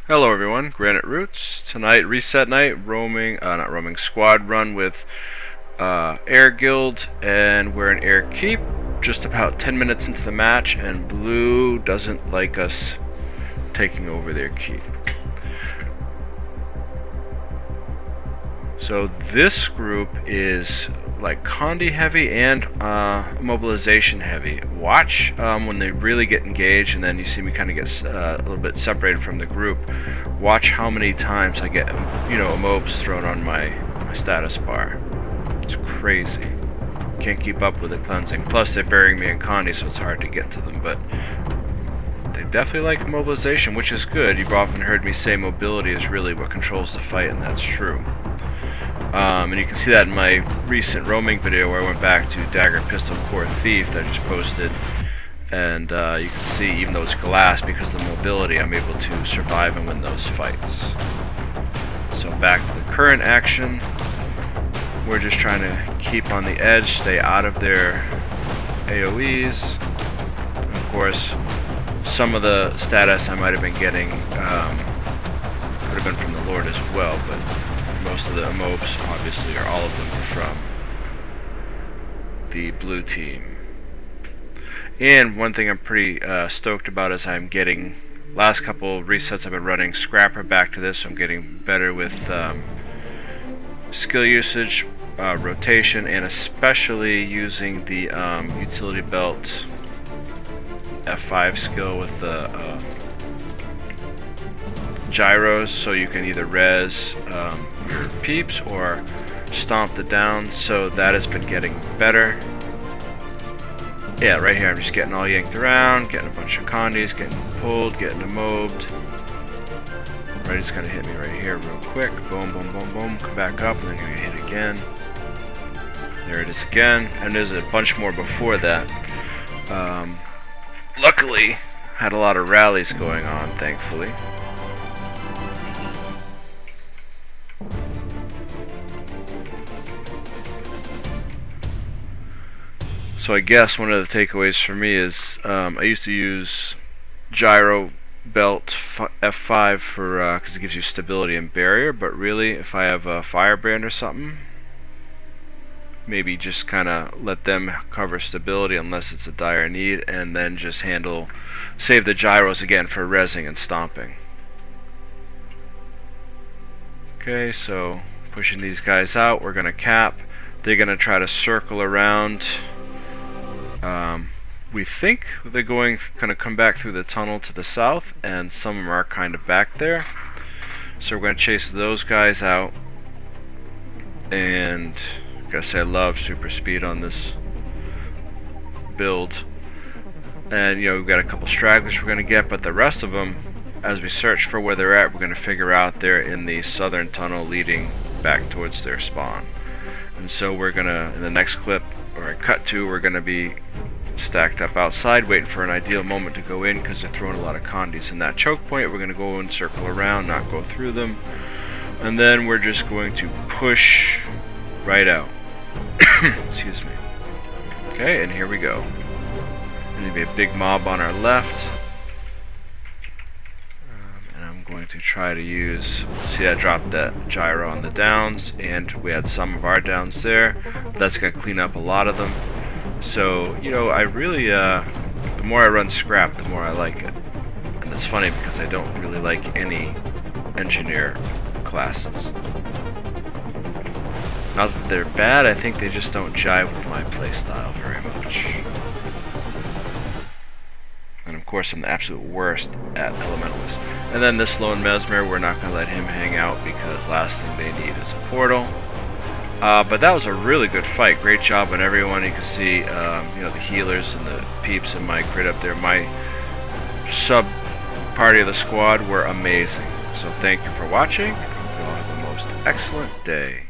Hello everyone, Granite Roots. Tonight, reset night, squad run with Air Guild, and we're in Air Keep, just about 10 minutes into the match, and Blue doesn't like us taking over their keep. So this group is like Condi heavy and mobilization heavy. Watch when they really get engaged, and then you see me kind of get a little bit separated from the group. Watch how many times I get, mobs thrown on my status bar. It's crazy. Can't keep up with the cleansing. Plus they're burying me in Condi, so it's hard to get to them. But they definitely like mobilization, which is good. You've often heard me say mobility is really what controls the fight, and that's true. And you can see that in my recent roaming video where I went back to Dagger Pistol Core Thief that I just posted. And you can see, even though it's glass, because of the mobility, I'm able to survive and win those fights. So back to the current action. We're just trying to keep on the edge, stay out of their AoEs. And of course, some of the status I might have been getting could have been from the Lord as well, but most of the mobs, obviously, or all of them, are from the blue team. And one thing I'm pretty stoked about is I'm getting, last couple resets I've been running Scrapper back to this, so I'm getting better with skill usage, rotation, and especially using the utility belt F5 skill with the gyros, so you can either res your peeps or stomp the down. So that has been getting better. Yeah, right here I'm just getting all yanked around, getting a bunch of condis, getting pulled, getting mobbed. Right, it's gonna hit me right here real quick. Boom, boom, boom, boom. Come back up, and then gonna hit again. There it is again, and there's a bunch more before that. Luckily, had a lot of rallies going on, thankfully. So I guess one of the takeaways for me is I used to use gyro belt F5 for because it gives you stability and barrier, but really if I have a firebrand or something, maybe just kind of let them cover stability unless it's a dire need, and then just save the gyros again for resing and stomping. Okay, so pushing these guys out, we're gonna cap. They're gonna try to circle around. We think they're going to come back through the tunnel to the south, and some of them are kind of back there. So we're going to chase those guys out. And I gotta say, I love super speed on this build. And we've got a couple stragglers we're going to get, but the rest of them, as we search for where they're at, we're going to figure out they're in the southern tunnel leading back towards their spawn. And so we're going to, in the next clip, or I cut to, we're going to be stacked up outside waiting for an ideal moment to go in, because they're throwing a lot of condis in that choke point. We're going to go and circle around, not go through them, and then we're just going to push right out. Excuse me. Okay, and here we go. There's going to be a big mob on our left, and I'm going to try to use, see, I dropped that gyro on the downs, and we had some of our downs there. That's going to clean up a lot of them. So, I really, the more I run scrap, the more I like it. And it's funny because I don't really like any engineer classes. Not that they're bad, I think they just don't jive with my playstyle very much. And of course I'm the absolute worst at Elementalist. And then this lone Mesmer, we're not going to let him hang out because last thing they need is a portal. But that was a really good fight. Great job on everyone. You can see, the healers and the peeps in my grid up there. My sub party of the squad were amazing. So thank you for watching. I hope you all have the most excellent day.